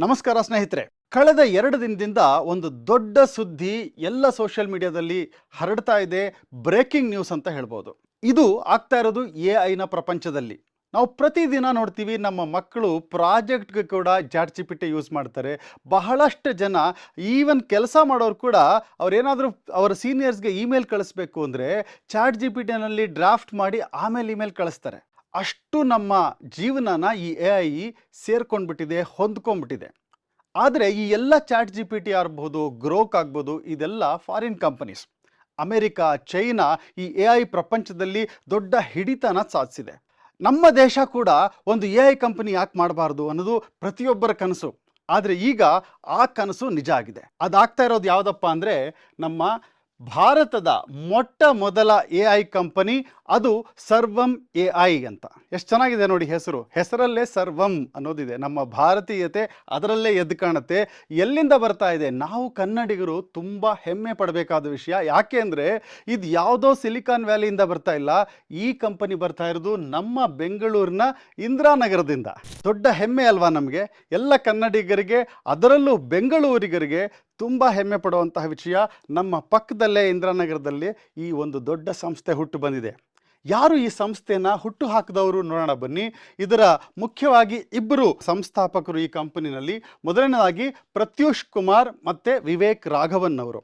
ನಮಸ್ಕಾರ ಸ್ನೇಹಿತರೆ. ಕಳೆದ 2 ದಿನದಿಂದ ಒಂದು ದೊಡ್ಡ ಸುದ್ದಿ ಎಲ್ಲ ಸೋಷಿಯಲ್ ಮೀಡಿಯಾದಲ್ಲಿ ಹರಡ್ತಾ ಇದೆ. ಬ್ರೇಕಿಂಗ್ ನ್ಯೂಸ್ ಅಂತ ಹೇಳ್ಬೋದು. ಇದು ಆಗ್ತಾ ಇರೋದು ಎಐನ ಪ್ರಪಂಚದಲ್ಲಿ. ನಾವು ಪ್ರತಿದಿನ ನೋಡ್ತೀವಿ, ನಮ್ಮ ಮಕ್ಕಳು ಪ್ರಾಜೆಕ್ಟ್ಗೆ ಕೂಡ ಚಾಟ್ ಜಿಪಿಟಿ ಯೂಸ್ ಮಾಡ್ತಾರೆ. ಬಹಳಷ್ಟು ಜನ ಈವನ್ ಕೆಲಸ ಮಾಡೋರು ಕೂಡ ಅವ್ರೇನಾದರೂ ಅವರ ಸೀನಿಯರ್ಸ್ಗೆ ಇಮೇಲ್ ಕಳಿಸ್ಬೇಕು ಅಂದರೆ ಚಾಟ್ ಜಿಪಿಟಿನಲ್ಲಿ ಡ್ರಾಫ್ಟ್ ಮಾಡಿ ಆಮೇಲೆ ಇಮೇಲ್ ಕಳಿಸ್ತಾರೆ. ಅಷ್ಟು ನಮ್ಮ ಜೀವನನ ಈ ಎಐ ಸೇರ್ಕೊಂಡ್ಬಿಟ್ಟಿದೆ, ಹೊಂದ್ಕೊಂಡ್ಬಿಟ್ಟಿದೆ. ಆದರೆ ಈ ಎಲ್ಲ ಚಾಟ್ ಜಿಪಿಟಿ ಆಗ್ಬೋದು, ಗ್ರೋಕ್ ಆಗ್ಬೋದು, ಇದೆಲ್ಲ ಫಾರಿನ್ ಕಂಪನೀಸ್. ಅಮೆರಿಕ, ಚೈನಾ ಈ ಎಐ ಪ್ರಪಂಚದಲ್ಲಿ ದೊಡ್ಡ ಹಿಡಿತನ ಸಾಧಿಸಿದೆ. ನಮ್ಮ ದೇಶ ಕೂಡ ಒಂದು ಎಐ ಕಂಪನಿ ಯಾಕೆ ಮಾಡಬಾರ್ದು ಅನ್ನೋದು ಪ್ರತಿಯೊಬ್ಬರ ಕನಸು. ಆದರೆ ಈಗ ಆ ಕನಸು ನಿಜ ಆಗಿದೆ. ಅದಾಗ್ತಾ ಇರೋದು ಯಾವುದಪ್ಪ ಅಂದರೆ ನಮ್ಮ ಭಾರತದ ಮೊಟ್ಟ ಮೊದಲ ಎಐ ಕಂಪನಿ, ಅದು ಸರ್ವಂ ಎಐ ಅಂತ. ಎಷ್ಟು ಚೆನ್ನಾಗಿದೆ ನೋಡಿ ಹೆಸರು. ಹೆಸರಲ್ಲೇ ಸರ್ವಂ ಅನ್ನೋದಿದೆ. ನಮ್ಮ ಭಾರತೀಯತೆ ಅದರಲ್ಲೇ ಎದ್ದು ಕಾಣುತ್ತೆ. ಎಲ್ಲಿಂದ ಬರ್ತಾ ಇದೆ? ನಾವು ಕನ್ನಡಿಗರು ತುಂಬ ಹೆಮ್ಮೆ ಪಡಬೇಕಾದ ವಿಷಯ. ಯಾಕೆ ಅಂದರೆ ಇದು ಯಾವುದೋ ಸಿಲಿಕಾನ್ ವ್ಯಾಲಿಯಿಂದ ಬರ್ತಾ ಇಲ್ಲ. ಈ ಕಂಪನಿ ಬರ್ತಾ ಇರೋದು ನಮ್ಮ ಬೆಂಗಳೂರಿನ ಇಂದಿರಾನಗರದಿಂದ. ದೊಡ್ಡ ಹೆಮ್ಮೆ ಅಲ್ವಾ ನಮಗೆ, ಎಲ್ಲ ಕನ್ನಡಿಗರಿಗೆ, ಅದರಲ್ಲೂ ಬೆಂಗಳೂರಿಗರಿಗೆ ತುಂಬ ಹೆಮ್ಮೆ ಪಡುವಂತಹ ವಿಷಯ. ನಮ್ಮ ಪಕ್ಕದಲ್ಲೇ ಇಂದಿರಾನಗರದಲ್ಲಿ ಈ ಒಂದು ದೊಡ್ಡ ಸಂಸ್ಥೆ ಹುಟ್ಟು ಬಂದಿದೆ. ಯಾರು ಈ ಸಂಸ್ಥೆನ ಹುಟ್ಟು ಹಾಕಿದವರು ನೋಡೋಣ ಬನ್ನಿ. ಇದರ ಮುಖ್ಯವಾಗಿ ಇಬ್ಬರು ಸಂಸ್ಥಾಪಕರು ಈ ಕಂಪನಿನಲ್ಲಿ. ಮೊದಲನೇದಾಗಿ ಪ್ರತ್ಯೂಷ್ ಕುಮಾರ್ ಮತ್ತು ವಿವೇಕ್ ರಾಘವನ್ ಅವರು.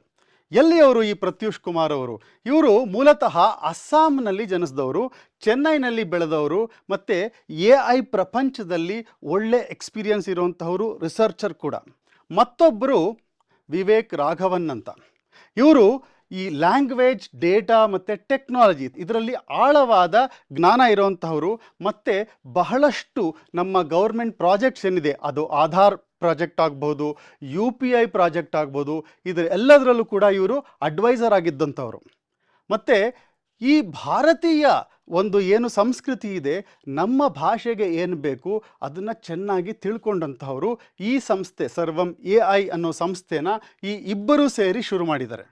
ಎಲ್ಲಿಯವರು ಈ ಪ್ರತ್ಯೂಷ್ ಕುಮಾರ್ ಅವರು? ಇವರು ಮೂಲತಃ ಅಸ್ಸಾಂನಲ್ಲಿ ಜನಿಸಿದವರು, ಚೆನ್ನೈನಲ್ಲಿ ಬೆಳೆದವರು, ಮತ್ತು ಎಐ ಪ್ರಪಂಚದಲ್ಲಿ ಒಳ್ಳೆ ಎಕ್ಸ್ಪೀರಿಯನ್ಸ್ ಇರುವಂತಹವರು, ರಿಸರ್ಚರ್ ಕೂಡ. ಮತ್ತೊಬ್ಬರು ವಿವೇಕ್ ರಾಘವನ್ ಅಂತ. ಇವರು ಈ ಲ್ಯಾಂಗ್ವೇಜ್, ಡೇಟಾ ಮತ್ತು ಟೆಕ್ನಾಲಜಿ ಇದರಲ್ಲಿ ಆಳವಾದ ಜ್ಞಾನ ಇರುವಂತಹವರು. ಮತ್ತು ಬಹಳಷ್ಟು ನಮ್ಮ ಗೌರ್ಮೆಂಟ್ ಪ್ರಾಜೆಕ್ಟ್ಸ್ ಏನಿದೆ, ಅದು ಆಧಾರ್ ಪ್ರಾಜೆಕ್ಟ್ ಆಗ್ಬೋದು, UPI ಪ್ರಾಜೆಕ್ಟ್ ಆಗ್ಬೋದು, ಇದರ ಎಲ್ಲದರಲ್ಲೂ ಕೂಡ ಇವರು ಅಡ್ವೈಸರ್ ಆಗಿದ್ದಂಥವ್ರು. ಮತ್ತು ಈ ಭಾರತೀಯ ಒಂದು ಏನು ಸಂಸ್ಕೃತಿ ಇದೆ, ನಮ್ಮ ಭಾಷೆಗೆ ಏನು ಬೇಕು ಅದನ್ನು ಚೆನ್ನಾಗಿ ತಿಳ್ಕೊಂಡಂತಹವರು. ಈ ಸಂಸ್ಥೆ ಸರ್ವಂ ಎಐ ಅನ್ನೋ ಸಂಸ್ಥೆನ ಈ ಇಬ್ಬರೂ ಸೇರಿ ಶುರು ಮಾಡಿದ್ದಾರೆ.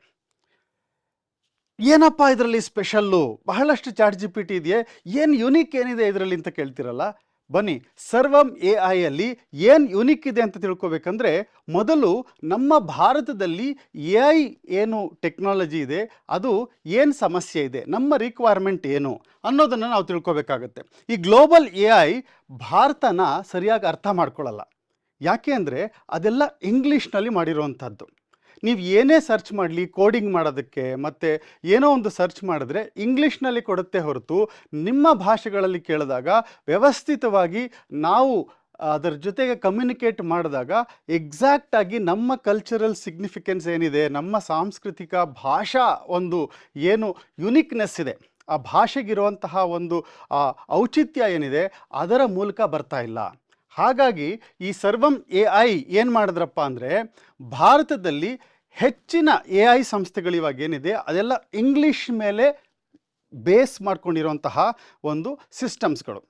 ಏನಪ್ಪ ಇದರಲ್ಲಿ ಸ್ಪೆಷಲ್ಲು? ಬಹಳಷ್ಟು ಚಾಟ್ ಜಿಪಿಟಿ ಇದೆಯೇ, ಏನು ಯುನಿಕ್ ಏನಿದೆ ಇದರಲ್ಲಿ ಅಂತ ಕೇಳ್ತಿರಲ್ಲ. ಬನ್ನಿ, ಸರ್ವಂ ಎಐಯಲ್ಲಿ ಏನು ಯುನಿಕ್ ಇದೆ ಅಂತ ತಿಳ್ಕೊಬೇಕಂದ್ರೆ, ಮೊದಲು ನಮ್ಮ ಭಾರತದಲ್ಲಿ ಎಐ ಏನು ಟೆಕ್ನಾಲಜಿ ಇದೆ, ಅದು ಏನು ಸಮಸ್ಯೆ ಇದೆ, ನಮ್ಮ ರಿಕ್ವೈರ್ಮೆಂಟ್ ಏನು ಅನ್ನೋದನ್ನು ನಾವು ತಿಳ್ಕೊಬೇಕಾಗತ್ತೆ. ಈ ಗ್ಲೋಬಲ್ ಎಐ ಭಾರತನ ಸರಿಯಾಗಿ ಅರ್ಥ ಮಾಡ್ಕೊಳ್ಳಲ್ಲ. ಯಾಕೆ ಅಂದರೆ ಅದೆಲ್ಲ ಇಂಗ್ಲೀಷ್ನಲ್ಲಿ ಮಾಡಿರುವಂಥದ್ದು. ನೀವು ಏನೇ ಸರ್ಚ್ ಮಾಡಲಿ, ಕೋಡಿಂಗ್ ಮಾಡೋದಕ್ಕೆ ಮತ್ತು ಏನೋ ಒಂದು ಸರ್ಚ್ ಮಾಡಿದ್ರೆ ಇಂಗ್ಲೀಷ್ನಲ್ಲಿ ಕೊಡುತ್ತೆ ಹೊರತು ನಿಮ್ಮ ಭಾಷೆಗಳಲ್ಲಿ ಕೇಳಿದಾಗ ವ್ಯವಸ್ಥಿತವಾಗಿ ನಾವು ಅದರ ಜೊತೆಗೆ ಕಮ್ಯುನಿಕೇಟ್ ಮಾಡಿದಾಗ ಎಕ್ಸಾಕ್ಟಾಗಿ ನಮ್ಮ ಕಲ್ಚರಲ್ ಸಿಗ್ನಿಫಿಕೆನ್ಸ್ ಏನಿದೆ, ನಮ್ಮ ಸಾಂಸ್ಕೃತಿಕ ಭಾಷಾ ಒಂದು ಏನು ಯುನಿಕ್ನೆಸ್ ಇದೆ, ಆ ಭಾಷೆಗಿರುವಂತಹ ಒಂದು ಔಚಿತ್ಯ ಏನಿದೆ, ಅದರ ಮೂಲಕ ಬರ್ತಾ ಇಲ್ಲ. ಹಾಗಾಗಿ ಈ ಸರ್ವಂ ಎಐ ಏನು ಮಾಡಿದ್ರಪ್ಪ ಅಂದರೆ, ಭಾರತದಲ್ಲಿ ಹೆಚ್ಚಿನ ಎಐ ಸಂಸ್ಥೆಗಳು ಇವಾಗ ಏನಿದೆ ಅದೆಲ್ಲ ಇಂಗ್ಲೀಷ್ ಮೇಲೆ ಬೇಸ್ ಮಾಡ್ಕೊಂಡಿರುವಂತಹ ಒಂದು ಸಿಸ್ಟಮ್ಸ್ಗಳು.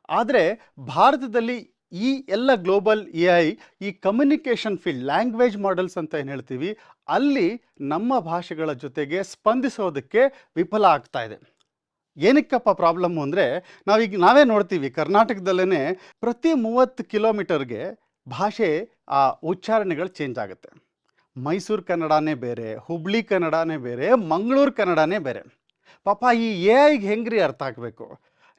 ಆದರೆ ಭಾರತದಲ್ಲಿ ಈ ಎಲ್ಲ ಗ್ಲೋಬಲ್ ಎಐ ಈ ಕಮ್ಯುನಿಕೇಷನ್ ಫೀಲ್ಡ್, ಲ್ಯಾಂಗ್ವೇಜ್ ಮಾಡೆಲ್ಸ್ ಅಂತ ಏನು ಹೇಳ್ತೀವಿ, ಅಲ್ಲಿ ನಮ್ಮ ಭಾಷೆಗಳ ಜೊತೆಗೆ ಸ್ಪಂದಿಸೋದಕ್ಕೆ ವಿಫಲ ಆಗ್ತಾ ಇದೆ. ಏನಕ್ಕಪ್ಪ ಪ್ರಾಬ್ಲಮ್ಮು ಅಂದರೆ, ನಾವೇ ನೋಡ್ತೀವಿ, ಕರ್ನಾಟಕದಲ್ಲೇ ಪ್ರತಿ 30 ಕಿಲೋಮೀಟರ್ಗೆ ಭಾಷೆ ಉಚ್ಚಾರಣೆಗಳು ಚೇಂಜ್ ಆಗುತ್ತೆ. ಮೈಸೂರು ಕನ್ನಡನೇ ಬೇರೆ, ಹುಬ್ಳಿ ಕನ್ನಡನೇ ಬೇರೆ, ಮಂಗಳೂರು ಕನ್ನಡನೇ ಬೇರೆ. ಪಾಪ ಈ ಎಐಗೆ ಹೆಂಗ್ರಿ ಅರ್ಥ ಆಗಬೇಕು?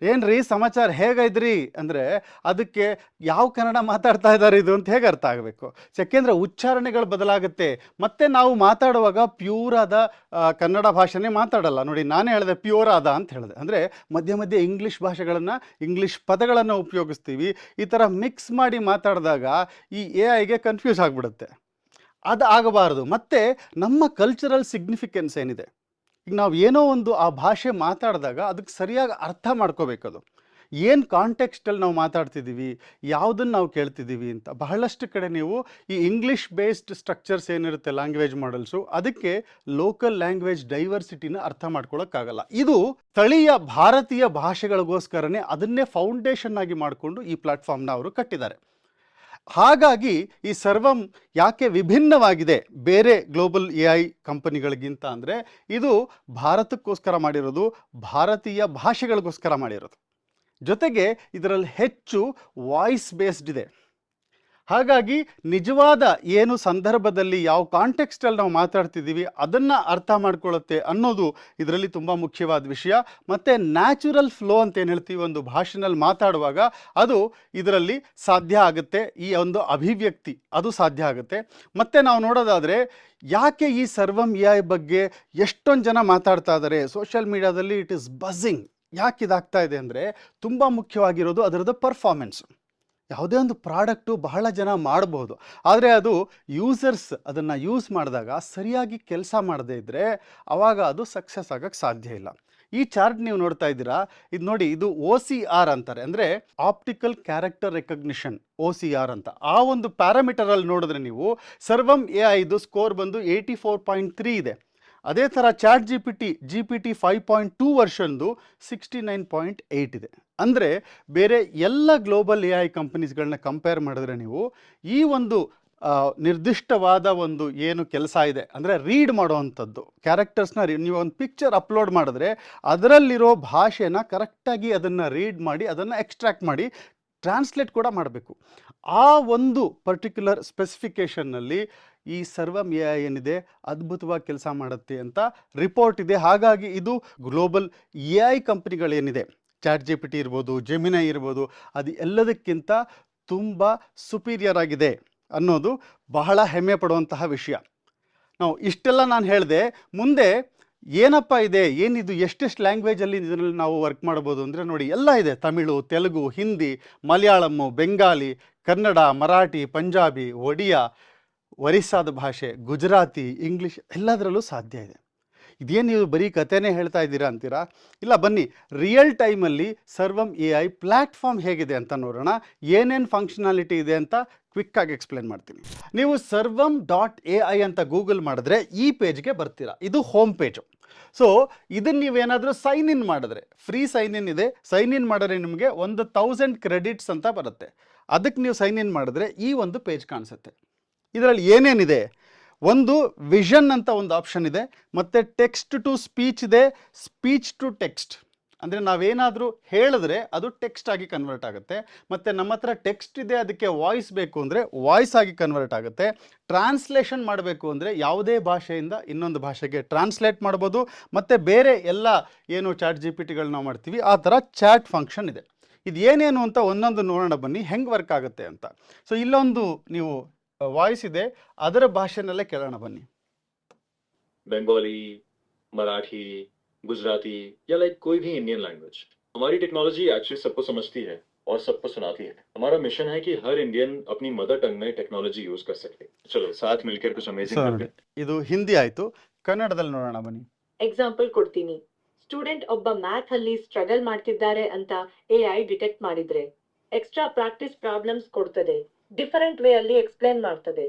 ಏನ್ರಿ ಸಮಾಚಾರ, ಹೇಗೈದ್ರಿ ಅಂದರೆ ಅದಕ್ಕೆ ಯಾವ ಕನ್ನಡ ಮಾತಾಡ್ತಾ ಇದ್ದಾರೆ ಇದು ಅಂತ ಹೇಗೆ ಅರ್ಥ ಆಗಬೇಕು? ಯಾಕೆಂದರೆ ಉಚ್ಚಾರಣೆಗಳು ಬದಲಾಗುತ್ತೆ. ಮತ್ತು ನಾವು ಮಾತಾಡುವಾಗ ಪ್ಯೂರ್ ಆದ ಕನ್ನಡ ಭಾಷೆನೇ ಮಾತಾಡಲ್ಲ. ನೋಡಿ, ನಾನೇ ಹೇಳಿದೆ ಪ್ಯೂರ್ ಆದ ಅಂತ ಹೇಳಿದೆ. ಅಂದರೆ ಮಧ್ಯೆ ಮಧ್ಯೆ ಇಂಗ್ಲೀಷ್ ಭಾಷೆಗಳನ್ನು, ಇಂಗ್ಲೀಷ್ ಪದಗಳನ್ನು ಉಪಯೋಗಿಸ್ತೀವಿ. ಈ ಥರ ಮಿಕ್ಸ್ ಮಾಡಿ ಮಾತಾಡಿದಾಗ ಈ ಎಐಗೆ ಕನ್ಫ್ಯೂಸ್ ಆಗಿಬಿಡುತ್ತೆ. ಅದು ಆಗಬಾರ್ದು. ಮತ್ತು ನಮ್ಮ ಕಲ್ಚರಲ್ ಸಿಗ್ನಿಫಿಕೆನ್ಸ್ ಏನಿದೆ, ಈಗ ನಾವು ಏನೋ ಒಂದು ಆ ಭಾಷೆ ಮಾತಾಡಿದಾಗ ಅದಕ್ಕೆ ಸರಿಯಾಗಿ ಅರ್ಥ ಮಾಡ್ಕೋಬೇಕದು. ಏನು ಕಾಂಟೆಕ್ಸ್ಟಲ್ಲಿ ನಾವು ಮಾತಾಡ್ತಿದ್ದೀವಿ, ಯಾವುದನ್ನು ನಾವು ಕೇಳ್ತಿದ್ದೀವಿ ಅಂತ. ಬಹಳಷ್ಟು ಕಡೆ ನೀವು ಈ ಇಂಗ್ಲೀಷ್ ಬೇಸ್ಡ್ ಸ್ಟ್ರಕ್ಚರ್ಸ್ ಏನಿರುತ್ತೆ, ಲ್ಯಾಂಗ್ವೇಜ್ ಮಾಡೆಲ್ಸು, ಅದಕ್ಕೆ ಲೋಕಲ್ ಲ್ಯಾಂಗ್ವೇಜ್ ಡೈವರ್ಸಿಟಿನ ಅರ್ಥ ಮಾಡ್ಕೊಳ್ಳೋಕ್ಕಾಗಲ್ಲ. ಇದು ಸ್ಥಳೀಯ ಭಾರತೀಯ ಭಾಷೆಗಳಿಗೋಸ್ಕರನೇ ಅದನ್ನೇ ಫೌಂಡೇಶನ್ ಆಗಿ ಮಾಡಿಕೊಂಡು ಈ ಪ್ಲಾಟ್ಫಾರ್ಮ್ನ ಅವರು ಕಟ್ಟಿದ್ದಾರೆ. ಹಾಗಾಗಿ ಈ ಸರ್ವಂ ಯಾಕೆ ವಿಭಿನ್ನವಾಗಿದೆ ಬೇರೆ ಗ್ಲೋಬಲ್ ಎಐ ಕಂಪನಿಗಳಿಗಿಂತ ಅಂದರೆ, ಇದು ಭಾರತಕ್ಕೋಸ್ಕರ ಮಾಡಿರೋದು, ಭಾರತೀಯ ಭಾಷೆಗಳಿಗೋಸ್ಕರ ಮಾಡಿರೋದು. ಜೊತೆಗೆ ಇದರಲ್ಲಿ ಹೆಚ್ಚು ವಾಯ್ಸ್ ಬೇಸ್ಡ್ ಇದೆ. ಹಾಗಾಗಿ ನಿಜವಾದ ಏನು ಸಂದರ್ಭದಲ್ಲಿ ಯಾವ ಕಾಂಟೆಕ್ಸ್ಟಲ್ಲಿ ನಾವು ಮಾತಾಡ್ತಿದ್ದೀವಿ ಅದನ್ನು ಅರ್ಥ ಮಾಡ್ಕೊಳ್ಳುತ್ತೆ ಅನ್ನೋದು ಇದರಲ್ಲಿ ತುಂಬ ಮುಖ್ಯವಾದ ವಿಷಯ. ಮತ್ತು ನ್ಯಾಚುರಲ್ ಫ್ಲೋ ಅಂತ ಏನು ಹೇಳ್ತೀವಿ, ಒಂದು ಭಾಷೆನಲ್ಲಿ ಮಾತಾಡುವಾಗ ಅದು ಇದರಲ್ಲಿ ಸಾಧ್ಯ ಆಗುತ್ತೆ, ಈ ಒಂದು ಅಭಿವ್ಯಕ್ತಿ ಅದು ಸಾಧ್ಯ ಆಗುತ್ತೆ. ಮತ್ತು ನಾವು ನೋಡೋದಾದರೆ ಯಾಕೆ ಈ ಸರ್ವಂ AI ಬಗ್ಗೆ ಎಷ್ಟೊಂದು ಜನ ಮಾತಾಡ್ತಾ ಇದ್ದಾರೆ ಸೋಷಿಯಲ್ ಮೀಡಿಯಾದಲ್ಲಿ, ಇಟ್ ಈಸ್ ಬಝಿಂಗ್. ಯಾಕೆ ಇದಾಗ್ತಾ ಇದೆ ಅಂದರೆ ತುಂಬ ಮುಖ್ಯವಾಗಿರೋದು ಅದರದ್ದು ಪರ್ಫಾರ್ಮೆನ್ಸ್. ಯಾವುದೇ ಒಂದು ಪ್ರಾಡಕ್ಟು ಬಹಳ ಜನ ಮಾಡ್ಬೋದು, ಆದರೆ ಅದು ಯೂಸರ್ಸ್ ಅದನ್ನು ಯೂಸ್ ಮಾಡಿದಾಗ ಸರಿಯಾಗಿ ಕೆಲಸ ಮಾಡದೇ ಇದ್ದರೆ ಆವಾಗ ಅದು ಸಕ್ಸಸ್ ಆಗೋಕ್ಕೆ ಸಾಧ್ಯ ಇಲ್ಲ. ಈ ಚಾರ್ಟ್ ನೀವು ನೋಡ್ತಾ ಇದ್ದೀರಾ, ಇದು ನೋಡಿ, ಇದು OCR ಅಂತಾರೆ, ಅಂದರೆ ಆಪ್ಟಿಕಲ್ ಕ್ಯಾರೆಕ್ಟರ್ ರೆಕಗ್ನಿಷನ್, OCR ಅಂತ. ಆ ಒಂದು ಪ್ಯಾರಾಮೀಟರಲ್ಲಿ ನೋಡಿದ್ರೆ ನೀವು ಸರ್ವಂ AI ಇದು ಸ್ಕೋರ್ ಬಂದು 84.3 ಇದೆ. ಅದೇ ಥರ GPT 5.2 ವರ್ಷನ್ದು 69.8 ಇದೆ. ಅಂದರೆ ಬೇರೆ ಎಲ್ಲ ಗ್ಲೋಬಲ್ AI ಕಂಪನೀಸ್ಗಳನ್ನ ಕಂಪೇರ್ ಮಾಡಿದ್ರೆ ನೀವು ಈ ಒಂದು ನಿರ್ದಿಷ್ಟವಾದ ಒಂದು ಏನು ಕೆಲಸ ಇದೆ, ಅಂದರೆ ರೀಡ್ ಮಾಡೋವಂಥದ್ದು ಕ್ಯಾರೆಕ್ಟರ್ಸ್ನ ನೀವು ಒಂದು ಪಿಕ್ಚರ್ ಅಪ್ಲೋಡ್ ಮಾಡಿದ್ರೆ ಅದರಲ್ಲಿರೋ ಭಾಷೆನ ಕರೆಕ್ಟಾಗಿ ಅದನ್ನು ರೀಡ್ ಮಾಡಿ ಅದನ್ನು ಎಕ್ಸ್ಟ್ರಾಕ್ಟ್ ಮಾಡಿ ಟ್ರಾನ್ಸ್ಲೇಟ್ ಕೂಡ ಮಾಡಬೇಕು. ಆ ಒಂದು ಪರ್ಟಿಕ್ಯುಲರ್ ಸ್ಪೆಸಿಫಿಕೇಷನ್ನಲ್ಲಿ ಈ ಸರ್ವಂ AI ಏನಿದೆ ಅದ್ಭುತವಾಗಿ ಕೆಲಸ ಮಾಡುತ್ತೆ ಅಂತ ರಿಪೋರ್ಟ್ ಇದೆ. ಹಾಗಾಗಿ ಇದು ಗ್ಲೋಬಲ್ AI ಕಂಪ್ನಿಗಳೇನಿದೆ, ChatGPT ಇರ್ಬೋದು, ಜೆಮಿನೈ ಇರ್ಬೋದು, ಅದು ಎಲ್ಲದಕ್ಕಿಂತ ತುಂಬ ಸುಪೀರಿಯರ್ ಆಗಿದೆ ಅನ್ನೋದು ಬಹಳ ಹೆಮ್ಮೆ ಪಡುವಂತಹ ವಿಷಯ. ನಾವು ಇಷ್ಟೆಲ್ಲ ನಾನು ಹೇಳಿದೆ, ಮುಂದೆ ಏನಪ್ಪ ಇದೆ, ಏನಿದು, ಎಷ್ಟೆಷ್ಟು ಲ್ಯಾಂಗ್ವೇಜಲ್ಲಿ ಇದರಲ್ಲಿ ನಾವು ವರ್ಕ್ ಮಾಡ್ಬೋದು ಅಂದರೆ ನೋಡಿ, ಎಲ್ಲ ಇದೆ. ತಮಿಳು, ತೆಲುಗು, ಹಿಂದಿ, ಮಲಯಾಳಮ್ಮು, ಬೆಂಗಾಲಿ, ಕನ್ನಡ, ಮರಾಠಿ, ಪಂಜಾಬಿ, ಒಡಿಯಾ, ಒರಿಸ್ಸಾದ ಭಾಷೆ, ಗುಜರಾತಿ, ಇಂಗ್ಲೀಷ್, ಎಲ್ಲದರಲ್ಲೂ ಸಾಧ್ಯ ಇದೆ. ಇದೇನು ನೀವು ಬರೀ ಕಥೆನೇ ಹೇಳ್ತಾ ಇದ್ದೀರಾ ಅಂತೀರಾ? ಇಲ್ಲ, ಬನ್ನಿ ರಿಯಲ್ ಟೈಮಲ್ಲಿ ಸರ್ವಂ AI ಪ್ಲ್ಯಾಟ್ಫಾರ್ಮ್ ಹೇಗಿದೆ ಅಂತ ನೋಡೋಣ. ಏನೇನು ಫಂಕ್ಷನಾಲಿಟಿ ಇದೆ ಅಂತ ಕ್ವಿಕ್ಕಾಗಿ ಎಕ್ಸ್ಪ್ಲೇನ್ ಮಾಡ್ತೀನಿ. ನೀವು sarvam.ai ಅಂತ ಗೂಗಲ್ ಮಾಡಿದ್ರೆ ಈ ಪೇಜ್ಗೆ ಬರ್ತೀರಾ. ಇದು ಹೋಮ್ ಪೇಜು. ಸೊ ಇದನ್ನು ನೀವೇನಾದರೂ ಸೈನ್ ಇನ್ ಮಾಡಿದ್ರೆ, ಫ್ರೀ ಸೈನ್ ಇನ್ ಇದೆ, ಸೈನ್ ಇನ್ ಮಾಡಿದ್ರೆ ನಿಮಗೆ 1000 ಕ್ರೆಡಿಟ್ಸ್ ಅಂತ ಬರುತ್ತೆ. ಅದಕ್ಕೆ ನೀವು ಸೈನ್ ಇನ್ ಮಾಡಿದ್ರೆ ಈ ಒಂದು ಪೇಜ್ ಕಾಣಿಸುತ್ತೆ. ಇದರಲ್ಲಿ ಏನೇನಿದೆ, ಒಂದು ವಿಷನ್ ಅಂತ ಒಂದು ಆಪ್ಷನ್ ಇದೆ, ಮತ್ತು ಟೆಕ್ಸ್ಟ್ ಟು ಸ್ಪೀಚ್ ಇದೆ, ಸ್ಪೀಚ್ ಟು ಟೆಕ್ಸ್ಟ್, ಅಂದರೆ ನಾವೇನಾದರೂ ಹೇಳಿದ್ರೆ ಅದು ಟೆಕ್ಸ್ಟ್ ಆಗಿ ಕನ್ವರ್ಟ್ ಆಗುತ್ತೆ. ಮತ್ತು ನಮ್ಮ ಹತ್ರ ಟೆಕ್ಸ್ಟ್ ಇದೆ, ಅದಕ್ಕೆ ವಾಯ್ಸ್ ಬೇಕು ಅಂದರೆ ವಾಯ್ಸ್ ಆಗಿ ಕನ್ವರ್ಟ್ ಆಗುತ್ತೆ. ಟ್ರಾನ್ಸ್ಲೇಷನ್ ಮಾಡಬೇಕು ಅಂದರೆ ಯಾವುದೇ ಭಾಷೆಯಿಂದ ಇನ್ನೊಂದು ಭಾಷೆಗೆ ಟ್ರಾನ್ಸ್ಲೇಟ್ ಮಾಡ್ಬೋದು. ಮತ್ತು ಬೇರೆ ಎಲ್ಲ ಏನು ChatGPTಗಳು ನಾವು ಮಾಡ್ತೀವಿ ಆ ಥರ ಚಾಟ್ ಫಂಕ್ಷನ್ ಇದೆ. ಇದು ಏನೇನು ಅಂತ ಒಂದೊಂದು ನೋಡೋಣ ಬನ್ನಿ, ಹೆಂಗೆ ವರ್ಕ್ ಆಗುತ್ತೆ ಅಂತ. ಸೊ ಇಲ್ಲೊಂದು ನೀವು ವಾಯ್ಸ್ ಇದೆ, ಅದರ ಭಾಷೆನಲ್ಲೇ ಕೇಳೋಣ ಬನ್ನಿ. बंगाली, मराठी, गुजराती या लाइक कोई भी इंडियन लैंग्वेज, हमारी टेक्नोलॉजी एक्चुअली सबको समझती है और सबको सुनाती है. हमारा मिशन है कि हर इंडियन अपनी मदर टंग में टेक्नोलॉजी यूज कर सके. चलो साथ मिलकर कुछ अमेजिंग करते हैं. ಇದು ಹಿಂದಿ ಆಯಿತು, ಕನ್ನಡದಲ್ಲಿ ನೋಡೋಣ ಬನ್ನಿ. ಎಕ್ಸಾಂಪಲ್ ಕೊಡ್ತೀನಿ. ಸ್ಟೂಡೆಂಟ್ ಒಬ್ಬ ಮ್ಯಾಥ್ ಅಲ್ಲಿ ಸ್ಟ್ರಗಲ್ ಮಾಡ್ತಿದ್ದಾರೆ ಅಂತ AI ಡಿಟೆಕ್ಟ್ ಮಾಡಿದ್ರೆ ಎಕ್ಸ್ಟ್ರಾ ಪ್ರಾಕ್ಟೀಸ್ ಪ್ರಾಬ್ಲಮ್ಸ್ ಕೊಡ್ತದೆ, ಡಿಫರೆಂಟ್ ವೇ ಅಲ್ಲಿ ಎಕ್ಸ್ಪ್ಲೇನ್ ಮಾಡ್ತದೆ.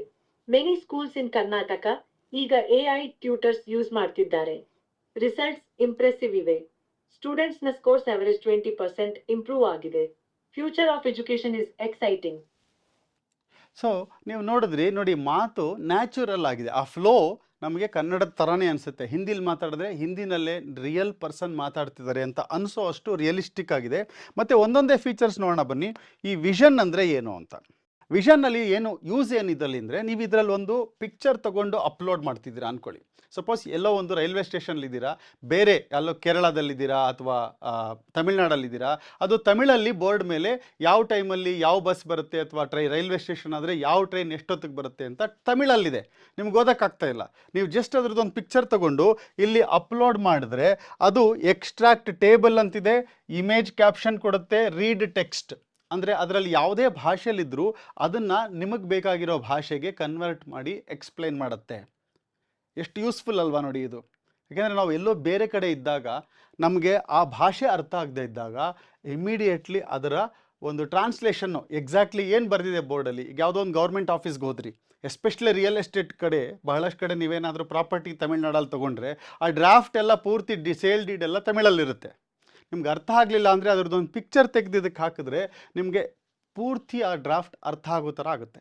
ಮೆನಿ ಸ್ಕೂಲ್ಸ್ ಇನ್ ಕರ್ನಾಟಕ ಈಗ AI ಟ್ಯೂಟರ್ಸ್ ಯೂಸ್ ಮಾಡ್ತಿದ್ದಾರೆ. ರಿಸಲ್ಟ್ಸ್ ಇಂಪ್ರೆಸಿವ್ ಇವೆ. ಸ್ಟೂಡೆಂಟ್ಸ್ ನ ಸ್ಕೋರ್ಸ್ ಅವರೇಜ್ 20% ಇಂಪ್ರೂವ್ ಆಗಿದೆ. Future of education is exciting. So ನೀವು ನೋಡಿದ್ರಿ, ನೋಡಿ ಮಾತು ನ್ಯಾಚುರಲ್ ಆಗಿದೆ, ಆ ಫ್ಲೋ ನಮಗೆ ಕನ್ನಡದ ಥರನೇ ಅನಿಸುತ್ತೆ. ಹಿಂದಿಲಿ ಮಾತಾಡಿದ್ರೆ ಹಿಂದಿನಲ್ಲೇ ರಿಯಲ್ ಪರ್ಸನ್ ಮಾತಾಡ್ತಿದ್ದಾರೆ ಅಂತ ಅನಿಸೋ ಅಷ್ಟು ರಿಯಲಿಸ್ಟಿಕ್ ಆಗಿದೆ. ಮತ್ತು ಒಂದೊಂದೇ ಫೀಚರ್ಸ್ ನೋಡೋಣ ಬನ್ನಿ. ಈ ವಿಷನ್ ಅಂದರೆ ಏನು ಅಂತ. ವಿಷನ್ನಲ್ಲಿ ಏನು ಯೂಸ್ ಏನಿದ್ದಲ್ಲಿ ಅಂದರೆ, ನೀವು ಇದರಲ್ಲಿ ಒಂದು ಪಿಕ್ಚರ್ ತೊಗೊಂಡು ಅಪ್ಲೋಡ್ ಮಾಡ್ತಿದ್ದೀರಾ ಅಂದ್ಕೊಳ್ಳಿ. ಸಪೋಸ್ ಎಲ್ಲೋ ಒಂದು ರೈಲ್ವೆ ಸ್ಟೇಷನ್ಲಿದ್ದೀರಾ, ಬೇರೆ ಎಲ್ಲೋ ಕೇರಳದಲ್ಲಿದ್ದೀರಾ ಅಥವಾ ತಮಿಳ್ನಾಡಲ್ಲಿದ್ದೀರಾ, ಅದು ತಮಿಳಲ್ಲಿ ಬೋರ್ಡ್ ಮೇಲೆ ಯಾವ ಟೈಮಲ್ಲಿ ಯಾವ ಬಸ್ ಬರುತ್ತೆ, ಅಥವಾ ರೈಲ್ವೆ ಸ್ಟೇಷನ್ ಆದರೆ ಯಾವ ಟ್ರೈನ್ ಎಷ್ಟೊತ್ತಿಗೆ ಬರುತ್ತೆ ಅಂತ ತಮಿಳಲ್ಲಿದೆ, ನಿಮ್ಗೆ ಓದೋಕ್ಕಾಗ್ತಾ ಇಲ್ಲ. ನೀವು ಜಸ್ಟ್ ಅದ್ರದ್ದು ಒಂದು ಪಿಕ್ಚರ್ ತೊಗೊಂಡು ಇಲ್ಲಿ ಅಪ್ಲೋಡ್ ಮಾಡಿದ್ರೆ ಅದು ಎಕ್ಸ್ಟ್ರಾಕ್ಟ್ ಟೇಬಲ್ ಅಂತಿದೆ, ಇಮೇಜ್ ಕ್ಯಾಪ್ಷನ್ ಕೊಡುತ್ತೆ, ರೀಡ್ ಟೆಕ್ಸ್ಟ್, ಅಂದರೆ ಅದರಲ್ಲಿ ಯಾವುದೇ ಭಾಷೆಯಲ್ಲಿದ್ದರೂ ಅದನ್ನು ನಿಮಗೆ ಬೇಕಾಗಿರೋ ಭಾಷೆಗೆ ಕನ್ವರ್ಟ್ ಮಾಡಿ ಎಕ್ಸ್ಪ್ಲೈನ್ ಮಾಡುತ್ತೆ. ಎಷ್ಟು ಯೂಸ್ಫುಲ್ ಅಲ್ವಾ ನೋಡಿ ಇದು. ಯಾಕೆಂದರೆ ನಾವು ಎಲ್ಲೋ ಬೇರೆ ಕಡೆ ಇದ್ದಾಗ ನಮಗೆ ಆ ಭಾಷೆ ಅರ್ಥ ಆಗದೆ ಇದ್ದಾಗ ಇಮಿಡಿಯೇಟ್ಲಿ ಅದರ ಒಂದು ಟ್ರಾನ್ಸ್ಲೇಷನ್ನು ಎಕ್ಸಾಕ್ಟ್ಲಿ ಏನು ಬರೆದಿದೆ ಬೋರ್ಡಲ್ಲಿ. ಈಗ ಯಾವುದೋ ಒಂದು ಗೌರ್ಮೆಂಟ್ ಆಫೀಸ್ಗೆ ಹೋದ್ರಿ, ಎಸ್ಪೆಷಲಿ ರಿಯಲ್ ಎಸ್ಟೇಟ್ ಕಡೆ, ಬಹಳಷ್ಟು ಕಡೆ ನೀವೇನಾದರೂ ಪ್ರಾಪರ್ಟಿ ತಮಿಳ್ನಾಡಲ್ಲಿ ತೊಗೊಂಡ್ರೆ ಆ ಡ್ರಾಫ್ಟ್ ಎಲ್ಲ ಪೂರ್ತಿ ಸೇಲ್ ಡೀಡ್ ಎಲ್ಲ ತಮಿಳಲ್ಲಿರುತ್ತೆ. ನಿಮ್ಗೆ ಅರ್ಥ ಆಗಲಿಲ್ಲ ಅಂದರೆ ಅದ್ರದ್ದೊಂದು ಪಿಕ್ಚರ್ ತೆಗೆದಿದ್ದಕ್ಕೆ ಹಾಕಿದ್ರೆ ನಿಮಗೆ ಪೂರ್ತಿ ಆ ಡ್ರಾಫ್ಟ್ ಅರ್ಥ ಆಗೋ ಥರ ಆಗುತ್ತೆ.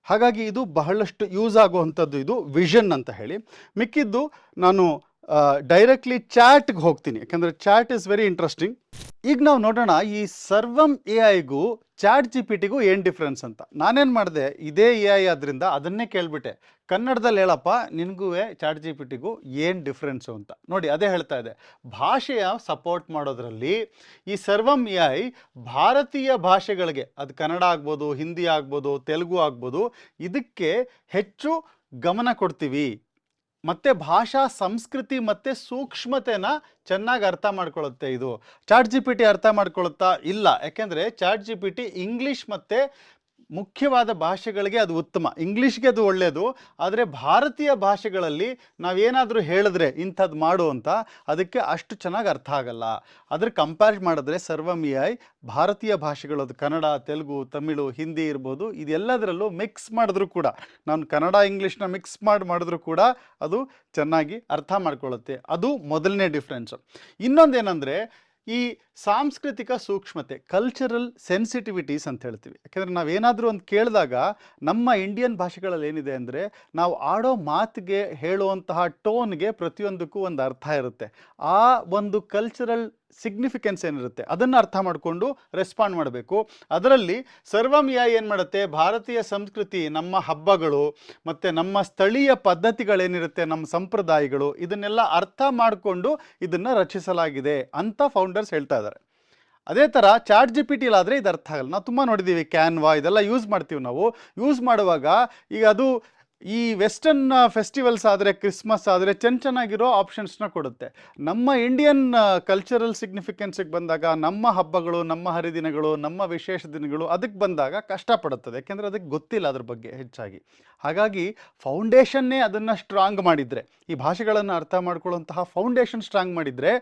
ಹಾಗಾಗಿ ಇದು ಬಹಳಷ್ಟು ಯೂಸ್ ಆಗುವಂಥದ್ದು, ಇದು ವಿಷನ್ ಅಂತ ಹೇಳಿ. ಮಿಕ್ಕಿದ್ದು ನಾನು ಡೈರೆಕ್ಟ್ಲಿ ಚಾಟ್ಗೆ ಹೋಗ್ತೀನಿ, ಯಾಕಂದರೆ ಚಾಟ್ ಇಸ್ ವೆರಿ ಇಂಟ್ರೆಸ್ಟಿಂಗ್. ಈಗ ನಾವು ನೋಡೋಣ ಈ Sarvam A ಐಗೂ chat G P ಟಿಗೂ ಏನು ಡಿಫ್ರೆನ್ಸ್ ಅಂತ. ನಾನೇನು ಮಾಡಿದೆ, ಇದೇ ಎ ಐ ಆದ್ದರಿಂದ ಅದನ್ನೇ ಕೇಳಿಬಿಟ್ಟೆ, ಕನ್ನಡದಲ್ಲಿ ಹೇಳಪ್ಪ ನಿನಗೂ ಚಾಟ್ ಜಿ ಪಿ ಟಿಗೂ ಏನು ಡಿಫ್ರೆನ್ಸು ಅಂತ. ನೋಡಿ ಅದೇ ಹೇಳ್ತಾ ಇದೆ, ಭಾಷೆಯ ಸಪೋರ್ಟ್ ಮಾಡೋದ್ರಲ್ಲಿ ಈ ಸರ್ವಮ್ ಎ ಐ ಭಾರತೀಯ ಭಾಷೆಗಳಿಗೆ, ಅದು ಕನ್ನಡ ಆಗ್ಬೋದು, ಹಿಂದಿ ಆಗ್ಬೋದು, ತೆಲುಗು ಆಗ್ಬೋದು, ಇದಕ್ಕೆ ಹೆಚ್ಚು ಗಮನ ಕೊಡ್ತೀವಿ. ಮತ್ತು ಭಾಷಾ ಸಂಸ್ಕೃತಿ ಮತ್ತು ಸೂಕ್ಷ್ಮತೆನ ಚೆನ್ನಾಗಿ ಅರ್ಥ ಮಾಡ್ಕೊಳ್ಳುತ್ತೆ. ಇದು ಚಾಟ್ ಜಿ ಪಿ ಟಿ ಅರ್ಥ ಮಾಡ್ಕೊಳ್ಳುತ್ತಾ? ಇಲ್ಲ. ಯಾಕೆಂದರೆ chat G P T English ಮತ್ತು ಮುಖ್ಯವಾದ ಭಾಷೆಗಳಿಗೆ ಅದು ಉತ್ತಮ, ಇಂಗ್ಲೀಷ್ಗೆ ಅದು ಒಳ್ಳೆಯದು. ಆದರೆ ಭಾರತೀಯ ಭಾಷೆಗಳಲ್ಲಿ ನಾವೇನಾದರೂ ಹೇಳಿದ್ರೆ ಇಂಥದ್ದು ಮಾಡು ಅಂತ, ಅದಕ್ಕೆ ಅಷ್ಟು ಚೆನ್ನಾಗಿ ಅರ್ಥ ಆಗಲ್ಲ. ಅದ್ರ ಕಂಪೇರ್ ಮಾಡಿದ್ರೆ ಸರ್ವಮ್ ಎ ಐ ಭಾರತೀಯ ಭಾಷೆಗಳು, ಅದು ಕನ್ನಡ, ತೆಲುಗು, ತಮಿಳು, ಹಿಂದಿ ಇರ್ಬೋದು, ಇದೆಲ್ಲದರಲ್ಲೂ ಮಿಕ್ಸ್ ಮಾಡಿದ್ರೂ ಕೂಡ, ನಾನು ಕನ್ನಡ ಇಂಗ್ಲೀಷ್ನ ಮಿಕ್ಸ್ ಮಾಡಿದ್ರೂ ಕೂಡ ಅದು ಚೆನ್ನಾಗಿ ಅರ್ಥ ಮಾಡ್ಕೊಳ್ಳುತ್ತೆ. ಅದು ಮೊದಲನೇ ಡಿಫ್ರೆನ್ಸು. ಇನ್ನೊಂದೇನೆಂದರೆ ಈ ಸಾಂಸ್ಕೃತಿಕ ಸೂಕ್ಷ್ಮತೆ, ಕಲ್ಚರಲ್ ಸೆನ್ಸಿಟಿವಿಟೀಸ್ ಅಂತ ಹೇಳ್ತೀವಿ. ಯಾಕೆಂದರೆ ನಾವೇನಾದರೂ ಒಂದು ಕೇಳಿದಾಗ ನಮ್ಮ ಇಂಡಿಯನ್ ಭಾಷೆಗಳಲ್ಲಿ ಏನಿದೆ ಅಂದರೆ, ನಾವು ಆಡೋ ಮಾತಿಗೆ, ಹೇಳುವಂತಹ ಟೋನ್ಗೆ ಪ್ರತಿಯೊಂದಕ್ಕೂ ಒಂದು ಅರ್ಥ ಇರುತ್ತೆ. ಆ ಒಂದು ಕಲ್ಚರಲ್ ಸಿಗ್ನಿಫಿಕೆನ್ಸ್ ಏನಿರುತ್ತೆ ಅದನ್ನು ಅರ್ಥ ಮಾಡಿಕೊಂಡು ರೆಸ್ಪಾಂಡ್ ಮಾಡಬೇಕು. ಅದರಲ್ಲಿ ಸರ್ವಮ್ ಎ ಐ ಏನು ಮಾಡುತ್ತೆ, ಭಾರತೀಯ ಸಂಸ್ಕೃತಿ, ನಮ್ಮ ಹಬ್ಬಗಳು ಮತ್ತು ನಮ್ಮ ಸ್ಥಳೀಯ ಪದ್ಧತಿಗಳೇನಿರುತ್ತೆ, ನಮ್ಮ ಸಂಪ್ರದಾಯಗಳು, ಇದನ್ನೆಲ್ಲ ಅರ್ಥ ಮಾಡಿಕೊಂಡು ಇದನ್ನು ರಚಿಸಲಾಗಿದೆ ಅಂತ ಫೌಂಡರ್ಸ್ ಹೇಳ್ತಾ ಇದ್ದಾರೆ. ಅದೇ ಥರ ಚಾಟ್ ಜಿ ಪಿ ಟಿಲಾದರೆ ಇದು ಅರ್ಥ ಆಗಲ್ಲ. ನಾವು ತುಂಬ ನೋಡಿದ್ದೀವಿ, ಕ್ಯಾನ್ವಾ ಇದೆಲ್ಲ ಯೂಸ್ ಮಾಡ್ತೀವಿ. ನಾವು ಯೂಸ್ ಮಾಡುವಾಗ ಈಗ ಅದು ಈ ವೆಸ್ಟರ್ನ್ ಫೆಸ್ಟಿವಲ್ಸ್ ಆದರೆ, ಕ್ರಿಸ್ಮಸ್ ಆದರೆ ಚೆನ್ನಾಗಿರೋ ಆಪ್ಷನ್ಸ್ನ ಕೊಡುತ್ತೆ. ನಮ್ಮ ಇಂಡಿಯನ್ ಕಲ್ಚರಲ್ ಸಿಗ್ನಿಫಿಕೆನ್ಸಿಗೆ ಬಂದಾಗ, ನಮ್ಮ ಹಬ್ಬಗಳು, ನಮ್ಮ ಹರಿದಿನಗಳು, ನಮ್ಮ ವಿಶೇಷ ದಿನಗಳು ಅದಕ್ಕೆ ಬಂದಾಗ ಕಷ್ಟಪಡುತ್ತದೆ. ಯಾಕೆಂದರೆ ಅದಕ್ಕೆ ಗೊತ್ತಿಲ್ಲ ಅದ್ರ ಬಗ್ಗೆ ಹೆಚ್ಚಾಗಿ. ಹಾಗಾಗಿ ಫೌಂಡೇಶನ್ನೇ ಅದನ್ನು ಸ್ಟ್ರಾಂಗ್ ಮಾಡಿದರೆ, ಈ ಭಾಷೆಗಳನ್ನು ಅರ್ಥ ಮಾಡ್ಕೊಳ್ಳುವಂತಹ ಫೌಂಡೇಶನ್ ಸ್ಟ್ರಾಂಗ್ ಮಾಡಿದರೆ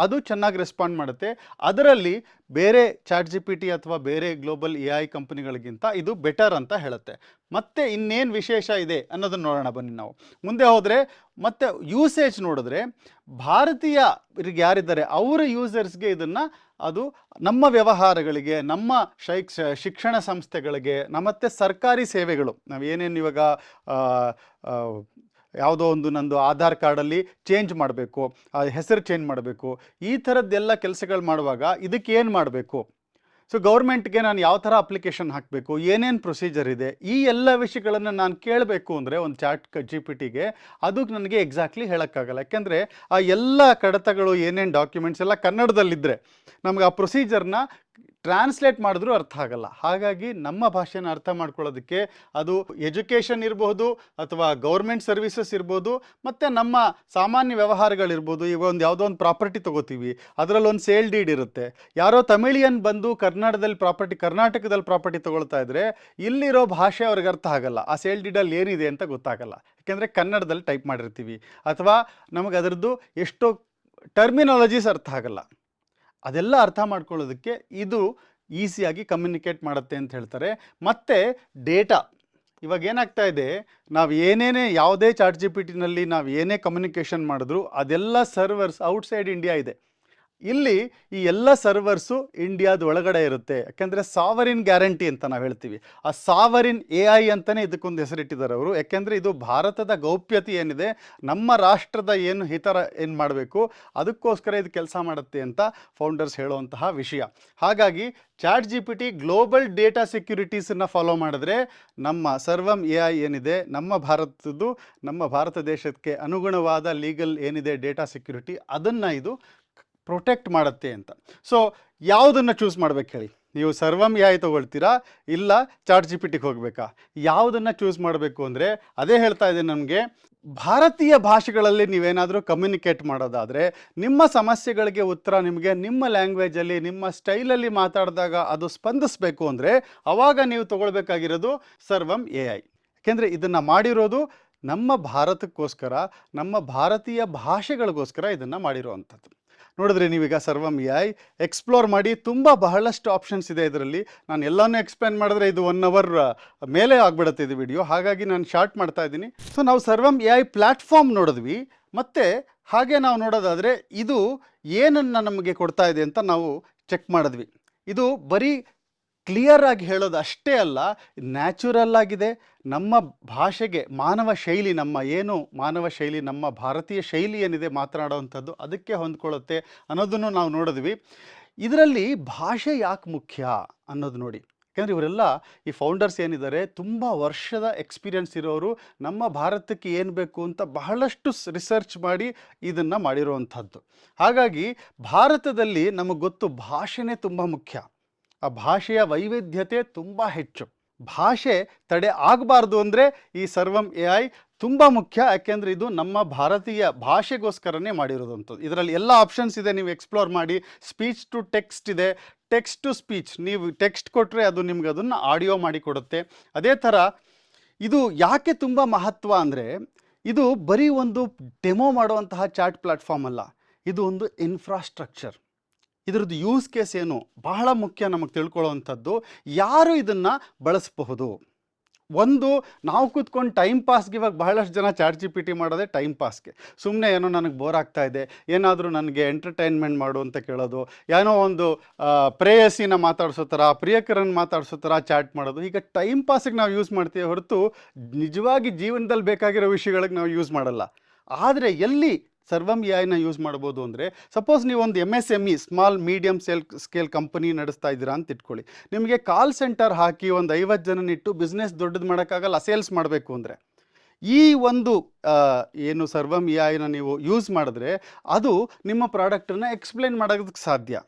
ಅದು ಚೆನ್ನಾಗಿ ರೆಸ್ಪಾಂಡ್ ಮಾಡುತ್ತೆ. ಅದರಲ್ಲಿ ಬೇರೆ ಚಾಟ್ ಜಿ ಪಿ ಟಿ ಅಥವಾ ಬೇರೆ ಗ್ಲೋಬಲ್ ಎ ಐ ಕಂಪನಿಗಳಿಗಿಂತ ಇದು ಬೆಟರ್ ಅಂತ ಹೇಳುತ್ತೆ. ಮತ್ತು ಇನ್ನೇನು ವಿಶೇಷ ಇದೆ ಅನ್ನೋದನ್ನು ನೋಡೋಣ ಬನ್ನಿ. ನಾವು ಮುಂದೆ ಹೋದರೆ ಮತ್ತು ಯೂಸೇಜ್ ನೋಡಿದ್ರೆ, ಭಾರತೀಯ ಯಾರಿದ್ದಾರೆ ಅವರ ಯೂಸರ್ಸ್ಗೆ ಇದನ್ನು ಅದು ನಮ್ಮ ವ್ಯವಹಾರಗಳಿಗೆ, ನಮ್ಮ ಶಿಕ್ಷಣ ಸಂಸ್ಥೆಗಳಿಗೆ, ಮತ್ತು ಸರ್ಕಾರಿ ಸೇವೆಗಳು, ನಾವು ಏನೇನು ಇವಾಗ ಯಾವುದೋ ಒಂದು ನಂದು ಆಧಾರ್ ಕಾರ್ಡಲ್ಲಿ ಚೇಂಜ್ ಮಾಡಬೇಕು, ಹೆಸರು ಚೇಂಜ್ ಮಾಡಬೇಕು, ಈ ಥರದ್ದೆಲ್ಲ ಕೆಲಸಗಳು ಮಾಡುವಾಗ ಇದಕ್ಕೆ ಏನು ಮಾಡಬೇಕು, ಸೊ ಗೌರ್ಮೆಂಟ್ಗೆ ನಾನು ಯಾವ ಥರ ಅಪ್ಲಿಕೇಶನ್ ಹಾಕಬೇಕು, ಏನೇನು ಪ್ರೊಸೀಜರ್ ಇದೆ, ಈ ಎಲ್ಲ ವಿಷಯಗಳನ್ನು ನಾನು ಕೇಳಬೇಕು ಅಂದರೆ ಒಂದು ಚಾಟ್ ಜಿ ಪಿ ಟಿಗೆ ಅದು ನನಗೆ ಎಕ್ಸಾಕ್ಟ್ಲಿ ಹೇಳೋಕ್ಕಾಗಲ್ಲ. ಯಾಕೆಂದರೆ ಆ ಎಲ್ಲ ಕಡತಗಳು, ಏನೇನು ಡಾಕ್ಯುಮೆಂಟ್ಸ್ ಎಲ್ಲ ಕನ್ನಡದಲ್ಲಿದ್ದರೆ ನಮಗೆ ಆ ಪ್ರೊಸೀಜರ್ನ ಟ್ರಾನ್ಸ್ಲೇಟ್ ಮಾಡಿದ್ರೂ ಅರ್ಥ ಆಗಲ್ಲ. ಹಾಗಾಗಿ ನಮ್ಮ ಭಾಷೆನ ಅರ್ಥ ಮಾಡ್ಕೊಳ್ಳೋದಕ್ಕೆ ಅದು ಎಜುಕೇಷನ್ ಇರ್ಬೋದು, ಅಥವಾ ಗೌರ್ಮೆಂಟ್ ಸರ್ವಿಸಸ್ ಇರ್ಬೋದು, ಮತ್ತು ನಮ್ಮ ಸಾಮಾನ್ಯ ವ್ಯವಹಾರಗಳಿರ್ಬೋದು. ಈಗ ಒಂದು ಯಾವುದೋ ಒಂದು ಪ್ರಾಪರ್ಟಿ ತೊಗೋತೀವಿ, ಅದರಲ್ಲಿ ಒಂದು ಸೇಲ್ ಡೀಡ್ ಇರುತ್ತೆ. ಯಾರೋ ತಮಿಳಿಯನ್ ಬಂದು ಕರ್ನಾಟಕದಲ್ಲಿ ಪ್ರಾಪರ್ಟಿ ತೊಗೊಳ್ತಾ ಇದ್ದರೆ ಇಲ್ಲಿರೋ ಭಾಷೆ ಅವ್ರಿಗೆ ಅರ್ಥ ಆಗಲ್ಲ, ಆ ಸೇಲ್ ಡೀಡಲ್ಲಿ ಏನಿದೆ ಅಂತ ಗೊತ್ತಾಗಲ್ಲ. ಯಾಕೆಂದರೆ ಕನ್ನಡದಲ್ಲಿ ಟೈಪ್ ಮಾಡಿರ್ತೀವಿ, ಅಥವಾ ನಮಗೆ ಅದರದ್ದು ಎಷ್ಟೋ ಟರ್ಮಿನಾಲಜೀಸ್ ಅರ್ಥ ಆಗಲ್ಲ. ಅದೆಲ್ಲ ಅರ್ಥ ಮಾಡ್ಕೊಳ್ಳೋದಕ್ಕೆ ಇದು ಈಸಿಯಾಗಿ ಕಮ್ಯುನಿಕೇಟ್ ಮಾಡುತ್ತೆ ಅಂತ ಹೇಳ್ತಾರೆ. ಮತ್ತು ಡೇಟಾ, ಇವಾಗ ಏನಾಗ್ತಾ ಇದೆ, ನಾವು ಯಾವುದೇ ಚಾಟ್ ಜಿ ಪಿ ಟಿನಲ್ಲಿ ನಾವು ಏನೇ ಕಮ್ಯುನಿಕೇಷನ್ ಮಾಡಿದ್ರು ಅದೆಲ್ಲ ಸರ್ವರ್ಸ್ ಔಟ್ಸೈಡ್ ಇಂಡಿಯಾ ಇದೆ. ಇಲ್ಲಿ ಈ ಎಲ್ಲ ಸರ್ವರ್ಸು ಇಂಡಿಯಾದ ಒಳಗಡೆ ಇರುತ್ತೆ. ಯಾಕೆಂದರೆ ಸಾವರಿನ್ ಗ್ಯಾರಂಟಿ ಅಂತ ನಾವು ಹೇಳ್ತೀವಿ. ಆ ಸಾವರಿನ್ ಎ ಐ ಅಂತಲೇ ಇದಕ್ಕೊಂದು ಹೆಸರಿಟ್ಟಿದ್ದಾರೆ ಅವರು. ಯಾಕೆಂದರೆ ಇದು ಭಾರತದ ಗೌಪ್ಯತೆ ಏನಿದೆ, ನಮ್ಮ ರಾಷ್ಟ್ರದ ಏನು ಮಾಡಬೇಕು ಅದಕ್ಕೋಸ್ಕರ ಇದು ಕೆಲಸ ಮಾಡುತ್ತೆ ಅಂತ ಫೌಂಡರ್ಸ್ ಹೇಳುವಂತಹ ವಿಷಯ. ಹಾಗಾಗಿ chat G P T global data ಸೆಕ್ಯುರಿಟೀಸನ್ನು ಫಾಲೋ ಮಾಡಿದ್ರೆ ನಮ್ಮ ಸರ್ವಮ್ ಎ ಐ ಏನಿದೆ, ನಮ್ಮ ಭಾರತ ದೇಶಕ್ಕೆ ಅನುಗುಣವಾದ ಲೀಗಲ್ ಏನಿದೆ ಡೇಟಾ ಸೆಕ್ಯುರಿಟಿ, ಅದನ್ನು ಇದು ಪ್ರೊಟೆಕ್ಟ್ ಮಾಡುತ್ತೆ ಅಂತ. ಸೊ ಯಾವುದನ್ನು ಚೂಸ್ ಮಾಡ್ಬೇಕು ಹೇಳಿ? ನೀವು ಸರ್ವಮ್ ಎ ಐ ತೊಗೊಳ್ತೀರಾ, ಇಲ್ಲ ಚಾಟ್ ಜಿ ಪಿ ಟಿಗೆ ಹೋಗಬೇಕಾ? ಯಾವುದನ್ನು ಚೂಸ್ ಮಾಡಬೇಕು ಅಂದರೆ, ಅದೇ ಹೇಳ್ತಾ ಇದೆ ನಮಗೆ, ಭಾರತೀಯ ಭಾಷೆಗಳಲ್ಲಿ ನೀವೇನಾದರೂ ಕಮ್ಯುನಿಕೇಟ್ ಮಾಡೋದಾದರೆ, ನಿಮ್ಮ ಸಮಸ್ಯೆಗಳಿಗೆ ಉತ್ತರ ನಿಮಗೆ ನಿಮ್ಮ ಲ್ಯಾಂಗ್ವೇಜಲ್ಲಿ, ನಿಮ್ಮ ಸ್ಟೈಲಲ್ಲಿ ಮಾತಾಡಿದಾಗ ಅದು ಸ್ಪಂದಿಸಬೇಕು ಅಂದರೆ ಆವಾಗ ನೀವು ತೊಗೊಳ್ಬೇಕಾಗಿರೋದು ಸರ್ವಮ್ ಎ ಐ. ಯಾಕೆಂದರೆ ಇದನ್ನು ಮಾಡಿರೋದು ನಮ್ಮ ಭಾರತಕ್ಕೋಸ್ಕರ, ನಮ್ಮ ಭಾರತೀಯ ಭಾಷೆಗಳಿಗೋಸ್ಕರ ಇದನ್ನು ಮಾಡಿರೋವಂಥದ್ದು. ನೋಡಿದ್ರೆ ನೀವೀಗ ಸರ್ವಮ್ ಎ ಐ ಎಕ್ಸ್ಪ್ಲೋರ್ ಮಾಡಿ, ಬಹಳಷ್ಟು ಆಪ್ಷನ್ಸ್ ಇದೆ ಇದರಲ್ಲಿ. ನಾನು ಎಲ್ಲನೂ ಎಕ್ಸ್ಪ್ಲೇನ್ ಮಾಡಿದ್ರೆ ಇದು 1 ಅವರ್ ಮೇಲೆ ಆಗಿಬಿಡುತ್ತೆ ಇದು ವಿಡಿಯೋ. ಹಾಗಾಗಿ ನಾನು ಶಾರ್ಟ್ ಮಾಡ್ತಾ ಇದ್ದೀನಿ. ಸೊ ನಾವು ಸರ್ವಮ್ ಎ ಐ ಪ್ಲ್ಯಾಟ್ಫಾರ್ಮ್ ನೋಡಿದ್ವಿ, ಮತ್ತು ಹಾಗೆ ನಾವು ನೋಡೋದಾದರೆ ಇದು ಏನನ್ನು ನಮಗೆ ಕೊಡ್ತಾ ಇದೆ ಅಂತ ನಾವು ಚೆಕ್ ಮಾಡಿದ್ವಿ. ಇದು ಬರೀ ಕ್ಲಿಯರ್ ಆಗಿ ಹೇಳೋದು ಅಷ್ಟೇ ಅಲ್ಲ, ನ್ಯಾಚುರಲ್ ಆಗಿದೆ. ನಮ್ಮ ಭಾಷೆಗೆ ಮಾನವ ಶೈಲಿ, ಮಾನವ ಶೈಲಿ, ನಮ್ಮ ಭಾರತೀಯ ಶೈಲಿ ಏನಿದೆ ಮಾತನಾಡುವಂಥದ್ದು, ಅದಕ್ಕೆ ಹೊಂದ್ಕೊಳ್ಳುತ್ತೆ ಅನ್ನೋದನ್ನು ನಾವು ನೋಡಿದ್ವಿ. ಇದರಲ್ಲಿ ಭಾಷೆ ಯಾಕೆ ಮುಖ್ಯ ಅನ್ನೋದು ನೋಡಿ. ಯಾಕೆಂದರೆ ಇವರೆಲ್ಲ ಈ ಫೌಂಡರ್ಸ್ ಏನಿದ್ದಾರೆ ತುಂಬ ವರ್ಷದ ಎಕ್ಸ್ಪೀರಿಯನ್ಸ್ ಇರೋರು, ನಮ್ಮ ಭಾರತಕ್ಕೆ ಏನು ಬೇಕು ಅಂತ ಬಹಳಷ್ಟು ರಿಸರ್ಚ್ ಮಾಡಿ ಇದನ್ನು ಮಾಡಿರುವಂಥದ್ದು. ಹಾಗಾಗಿ ಭಾರತದಲ್ಲಿ ನಮಗೆ ಗೊತ್ತು ಭಾಷೆನೇ ತುಂಬ ಮುಖ್ಯ. ಆ ಭಾಷೆಯ ವೈವಿಧ್ಯತೆ ತುಂಬ ಹೆಚ್ಚು. ಭಾಷೆ ತಡೆ ಆಗಬಾರ್ದು ಅಂದರೆ ಈ ಸರ್ವಂ AI ತುಂಬ ಮುಖ್ಯ. ಯಾಕೆಂದರೆ ಇದು ನಮ್ಮ ಭಾರತೀಯ ಭಾಷೆಗೋಸ್ಕರನೇ ಮಾಡಿರೋದಂಥದ್ದು. ಇದರಲ್ಲಿ ಎಲ್ಲ ಆಪ್ಷನ್ಸ್ ಇದೆ, ನೀವು ಎಕ್ಸ್ಪ್ಲೋರ್ ಮಾಡಿ. ಸ್ಪೀಚ್ ಟು ಟೆಕ್ಸ್ಟ್ ಇದೆ, ಟೆಕ್ಸ್ಟ್ ಟು ಸ್ಪೀಚ್. ನೀವು ಟೆಕ್ಸ್ಟ್ ಕೊಟ್ಟರೆ ಅದು ನಿಮ್ಗೆ ಅದನ್ನು ಆಡಿಯೋ ಮಾಡಿ ಕೊಡುತ್ತೆ. ಅದೇ ಥರ ಇದು ಯಾಕೆ ತುಂಬ ಮಹತ್ವ ಅಂದರೆ, ಇದು ಬರೀ ಒಂದು ಡೆಮೋ ಮಾಡುವಂತಹ ಚಾಟ್ ಪ್ಲ್ಯಾಟ್ಫಾರ್ಮ್ ಅಲ್ಲ, ಇದು ಒಂದು ಇನ್ಫ್ರಾಸ್ಟ್ರಕ್ಚರ್. ಇದರದ್ದು ಯೂಸ್ ಕೇಸ್ ಏನು ಬಹಳ ಮುಖ್ಯ ನಮಗೆ ತಿಳ್ಕೊಳ್ಳೋವಂಥದ್ದು. ಯಾರು ಇದನ್ನು ಬಳಸಬಹುದು? ಒಂದು, ನಾವು ಕೂತ್ಕೊಂಡು ಟೈಮ್ ಪಾಸ್ಗೆ, ಇವಾಗ ಬಹಳಷ್ಟು ಜನ ChatGPT ಮಾಡೋದೇ ಟೈಮ್ ಪಾಸ್ಗೆ. ಸುಮ್ಮನೆ ಏನೋ ನನಗೆ ಬೋರ್ ಆಗ್ತಾ ಇದೆ, ಏನಾದರೂ ನನಗೆ ಎಂಟರ್ಟೈನ್ಮೆಂಟ್ ಮಾಡು ಅಂತ ಕೇಳೋದು, ಏನೋ ಒಂದು ಪ್ರೇಯಸಿನ ಮಾತಾಡಿಸೋ ಥರ, ಪ್ರಿಯಕರನ್ನು ಮಾತಾಡಿಸೋ ಥರ ಚಾಟ್ ಮಾಡೋದು. ಈಗ ಟೈಮ್ ಪಾಸಿಗೆ ನಾವು ಯೂಸ್ ಮಾಡ್ತೀವಿ ಹೊರತು ನಿಜವಾಗಿ ಜೀವನದಲ್ಲಿ ಬೇಕಾಗಿರೋ ವಿಷಯಗಳಿಗೆ ನಾವು ಯೂಸ್ ಮಾಡಲ್ಲ. ಆದರೆ ಎಲ್ಲಿ ಸರ್ವಂ AIನ ಯೂಸ್ ಮಾಡ್ಬೋದು ಅಂದರೆ, ಸಪೋಸ್ ನೀವು ಒಂದು MSME small medium scale company ನಡೆಸ್ತಾ ಇದ್ದೀರಾ ಅಂತ ಇಟ್ಕೊಳ್ಳಿ. ನಿಮಗೆ ಕಾಲ್ ಸೆಂಟರ್ ಹಾಕಿ ಒಂದು 50 ಜನನಿಟ್ಟು ಬಿಸ್ನೆಸ್ ದೊಡ್ಡದು ಮಾಡೋಕ್ಕಾಗಲ್ಲ, ಸೇಲ್ಸ್ ಮಾಡಬೇಕು ಅಂದರೆ. ಈ ಒಂದು ಏನು ಸರ್ವಂ AIನ ನೀವು ಯೂಸ್ ಮಾಡಿದ್ರೆ ಅದು ನಿಮ್ಮ ಪ್ರಾಡಕ್ಟನ್ನು ಎಕ್ಸ್ಪ್ಲೇನ್ ಮಾಡೋದಕ್ಕೆ ಸಾಧ್ಯ.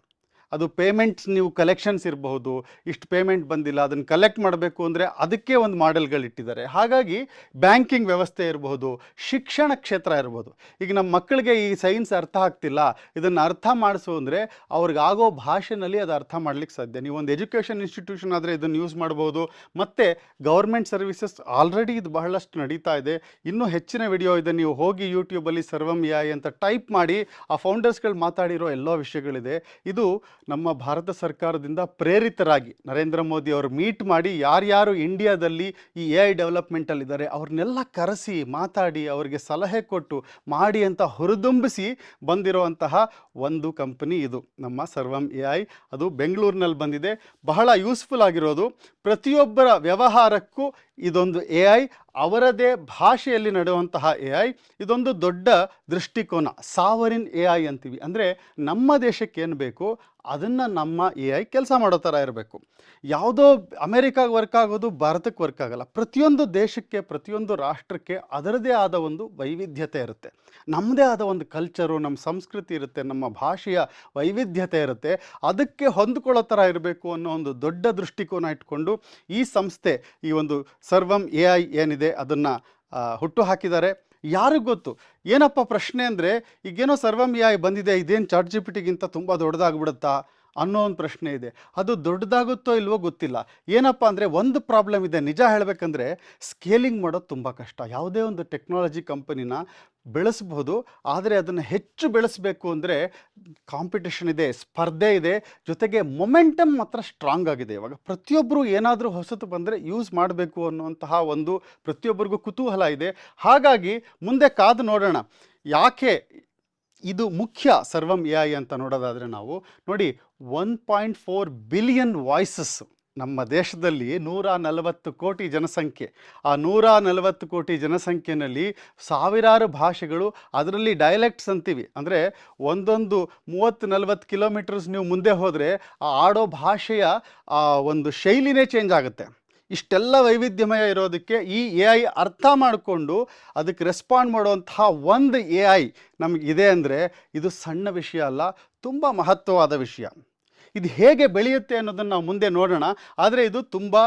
ಅದು ಪೇಮೆಂಟ್ಸ್, ನೀವು ಕಲೆಕ್ಷನ್ಸ್ ಇರಬಹುದು, ಇಷ್ಟು ಪೇಮೆಂಟ್ ಬಂದಿಲ್ಲ, ಅದನ್ನು ಕಲೆಕ್ಟ್ ಮಾಡಬೇಕು ಅಂದರೆ ಅದಕ್ಕೆ ಒಂದು ಮಾಡೆಲ್ಗಳಿಟ್ಟಿದ್ದಾರೆ. ಹಾಗಾಗಿ ಬ್ಯಾಂಕಿಂಗ್ ವ್ಯವಸ್ಥೆ ಇರಬಹುದು, ಶಿಕ್ಷಣ ಕ್ಷೇತ್ರ ಇರ್ಬೋದು. ಈಗ ನಮ್ಮ ಮಕ್ಕಳಿಗೆ ಈ ಸೈನ್ಸ್ ಅರ್ಥ ಆಗ್ತಿಲ್ಲ, ಇದನ್ನು ಅರ್ಥ ಮಾಡಿಸು ಅಂದರೆ ಅವ್ರಿಗಾಗೋ ಭಾಷೆನಲ್ಲಿ ಅದು ಅರ್ಥ ಮಾಡ್ಲಿಕ್ಕೆ ಸಾಧ್ಯ. ನೀವು ಒಂದು ಎಜುಕೇಷನ್ ಇನ್ಸ್ಟಿಟ್ಯೂಷನ್ ಆದರೆ ಇದನ್ನು ಯೂಸ್ ಮಾಡ್ಬೋದು. ಮತ್ತು ಗೌರ್ಮೆಂಟ್ ಸರ್ವಿಸಸ್ ಆಲ್ರೆಡಿ ಇದು ಬಹಳಷ್ಟು ನಡೀತಾ ಇದೆ. ಇನ್ನೂ ಹೆಚ್ಚಿನ ವಿಡಿಯೋ ಇದೆ, ನೀವು ಹೋಗಿ ಯೂಟ್ಯೂಬಲ್ಲಿ ಸರ್ವಂ AI ಅಂತ ಟೈಪ್ ಮಾಡಿ, ಆ ಫೌಂಡರ್ಸ್ಗಳು ಮಾತಾಡಿರೋ ಎಲ್ಲ ವಿಷಯಗಳಿದೆ. ಇದು ನಮ್ಮ ಭಾರತ ಸರ್ಕಾರದಿಂದ ಪ್ರೇರಿತರಾಗಿ ನರೇಂದ್ರ ಮೋದಿ ಅವರು ಮೀಟ್ ಮಾಡಿ, ಯಾರ್ಯಾರು ಇಂಡಿಯಾದಲ್ಲಿ ಈ AI ಡೆವಲಪ್ಮೆಂಟಲ್ಲಿದ್ದಾರೆ ಅವ್ರನ್ನೆಲ್ಲ ಕರೆಸಿ ಮಾತಾಡಿ ಅವರಿಗೆ ಸಲಹೆ ಕೊಟ್ಟು ಮಾಡಿ ಅಂತ ಹುರಿದುಂಬಿಸಿ ಬಂದಿರುವಂತಹ ಒಂದು ಕಂಪನಿ ಇದು ನಮ್ಮ ಸರ್ವಂ AI. ಅದು ಬೆಂಗಳೂರಿನಲ್ಲಿ ಬಂದಿದೆ. ಬಹಳ ಯೂಸ್ಫುಲ್ ಆಗಿರೋದು, ಪ್ರತಿಯೊಬ್ಬರ ವ್ಯವಹಾರಕ್ಕೂ ಇದೊಂದು AI, ಅವರದೇ ಭಾಷೆಯಲ್ಲಿ ನಡೆಯುವಂತಹ AI. ಇದೊಂದು ದೊಡ್ಡ ದೃಷ್ಟಿಕೋನ, ಸಾವರಿನ್ AI ಅಂತೀವಿ. ಅಂದರೆ ನಮ್ಮ ದೇಶಕ್ಕೆ ಏನು ಬೇಕು ಅದನ್ನು ನಮ್ಮ AI ಕೆಲಸ ಮಾಡೋ ಥರ ಇರಬೇಕು. ಯಾವುದೋ ಅಮೇರಿಕಾಗೆ ವರ್ಕ್ ಆಗೋದು ಭಾರತಕ್ಕೆ ವರ್ಕ್ ಆಗಲ್ಲ. ಪ್ರತಿಯೊಂದು ದೇಶಕ್ಕೆ, ಪ್ರತಿಯೊಂದು ರಾಷ್ಟ್ರಕ್ಕೆ ಅದರದೇ ಆದ ಒಂದು ವೈವಿಧ್ಯತೆ ಇರುತ್ತೆ, ನಮ್ಮದೇ ಆದ ಒಂದು ಕಲ್ಚರು, ನಮ್ಮ ಸಂಸ್ಕೃತಿ ಇರುತ್ತೆ, ನಮ್ಮ ಭಾಷೆಯ ವೈವಿಧ್ಯತೆ ಇರುತ್ತೆ. ಅದಕ್ಕೆ ಹೊಂದ್ಕೊಳ್ಳೋ ಥರ ಇರಬೇಕು ಅನ್ನೋ ಒಂದು ದೊಡ್ಡ ದೃಷ್ಟಿಕೋನ ಇಟ್ಕೊಂಡು ಈ ಸಂಸ್ಥೆ, ಈ ಒಂದು ಸರ್ವಂ AI ಏನಿದೆ ಅದನ್ನು ಹುಟ್ಟು ಹಾಕಿದ್ದಾರೆ. ಯಾರಿಗೂ ಗೊತ್ತು? ಏನಪ್ಪ ಪ್ರಶ್ನೆ ಅಂದರೆ, ಈಗೇನೋ ಸರ್ವಂ AI ಬಂದಿದೆ, ಇದೇನು ChatGPTಗಿಂತ ತುಂಬ ದೊಡ್ಡದಾಗ್ಬಿಡುತ್ತಾ ಅನ್ನೋ ಒಂದು ಪ್ರಶ್ನೆ ಇದೆ. ಅದು ದೊಡ್ಡದಾಗುತ್ತೋ ಇಲ್ವೋ ಗೊತ್ತಿಲ್ಲ. ಏನಪ್ಪ ಅಂದರೆ ಒಂದು ಪ್ರಾಬ್ಲಮ್ ಇದೆ, ನಿಜ ಹೇಳಬೇಕಂದ್ರೆ ಸ್ಕೇಲಿಂಗ್ ಮಾಡೋದು ತುಂಬ ಕಷ್ಟ. ಯಾವುದೇ ಒಂದು ಟೆಕ್ನಾಲಜಿ ಕಂಪನಿನ ಬೆಳೆಸ್ಬೋದು, ಆದರೆ ಅದನ್ನು ಹೆಚ್ಚು ಬೆಳೆಸಬೇಕು ಅಂದರೆ ಕಾಂಪಿಟೇಷನ್ ಇದೆ, ಸ್ಪರ್ಧೆ ಇದೆ, ಜೊತೆಗೆ ಮೊಮೆಂಟಮ್ ಮಾತ್ರ ಸ್ಟ್ರಾಂಗ್ ಆಗಿದೆ. ಇವಾಗ ಪ್ರತಿಯೊಬ್ಬರು ಏನಾದರೂ ಹೊಸತು ಬಂದರೆ ಯೂಸ್ ಮಾಡಬೇಕು ಅನ್ನುವಂತಹ ಒಂದು ಪ್ರತಿಯೊಬ್ಬರಿಗೂ ಕುತೂಹಲ ಇದೆ. ಹಾಗಾಗಿ ಮುಂದೆ ಕಾದು ನೋಡೋಣ ಯಾಕೆ ಇದು ಮುಖ್ಯ ಸರ್ವಂ AI ಅಂತ ನೋಡೋದಾದರೆ ನಾವು ನೋಡಿ, 1.4 ಬಿಲಿಯನ್ ವಾಯ್ಸಸ್ಸು ನಮ್ಮ ದೇಶದಲ್ಲಿ, 140 ಕೋಟಿ ಜನಸಂಖ್ಯೆ. ಆ 140 ಕೋಟಿ ಜನಸಂಖ್ಯೆಯಲ್ಲಿ ಸಾವಿರಾರು ಭಾಷೆಗಳು, ಅದರಲ್ಲಿ ಡೈಲೆಕ್ಟ್ಸ್ ಅಂತೀವಿ. ಅಂದರೆ ಒಂದೊಂದು 30-40 ಕಿಲೋಮೀಟರ್ಸ್ ನೀವು ಮುಂದೆ ಹೋದರೆ ಆ ಆಡೋ ಭಾಷೆಯ ಒಂದು ಶೈಲಿನೇ ಚೇಂಜ್ ಆಗುತ್ತೆ. ಇಷ್ಟೆಲ್ಲ ವೈವಿಧ್ಯಮಯ ಇರೋದಕ್ಕೆ ಈ AI ಅರ್ಥ ಮಾಡಿಕೊಂಡು ಅದಕ್ಕೆ ರೆಸ್ಪಾಂಡ್ ಮಾಡುವಂತಹ ಒಂದು AI ನಮಗಿದೆ ಅಂದರೆ ಇದು ಸಣ್ಣ ವಿಷಯ ಅಲ್ಲ, ತುಂಬ ಮಹತ್ವವಾದ ವಿಷಯ. ಇದು ಹೇಗೆ ಬೆಳೆಯುತ್ತೆ ಅನ್ನೋದನ್ನು ನಾವು ಮುಂದೆ ನೋಡೋಣ. ಆದರೆ ಇದು ತುಂಬ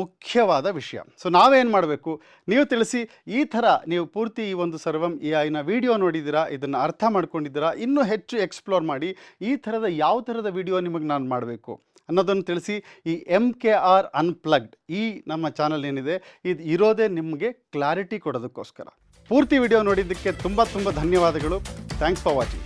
ಮುಖ್ಯವಾದ ವಿಷಯ. ಸೊ ನಾವೇನು ಮಾಡಬೇಕು, ನೀವು ತಿಳಿಸಿ. ಈ ಥರ ನೀವು ಪೂರ್ತಿ ಈ ಒಂದು ಸರ್ವಂ AIನ ವಿಡಿಯೋ ನೋಡಿದ್ದೀರಾ, ಇದನ್ನು ಅರ್ಥ ಮಾಡ್ಕೊಂಡಿದ್ದೀರಾ, ಇನ್ನೂ ಹೆಚ್ಚು ಎಕ್ಸ್ಪ್ಲೋರ್ ಮಾಡಿ ಈ ಥರದ ಯಾವ ಥರದ ವಿಡಿಯೋ ನಿಮಗೆ ನಾನು ಮಾಡಬೇಕು ಅನ್ನೋದನ್ನು ತಿಳಿಸಿ. ಈ MKR ಅನ್ಪ್ಲಗ್ಡ್ ಈ ನಮ್ಮ ಚಾನಲ್ ಏನಿದೆ, ಇದು ಇರೋದೇ ನಿಮಗೆ ಕ್ಲಾರಿಟಿ ಕೊಡೋದಕ್ಕೋಸ್ಕರ. ಪೂರ್ತಿ ವಿಡಿಯೋ ನೋಡಿದ್ದಕ್ಕೆ ತುಂಬ ಧನ್ಯವಾದಗಳು. Thanks for watching.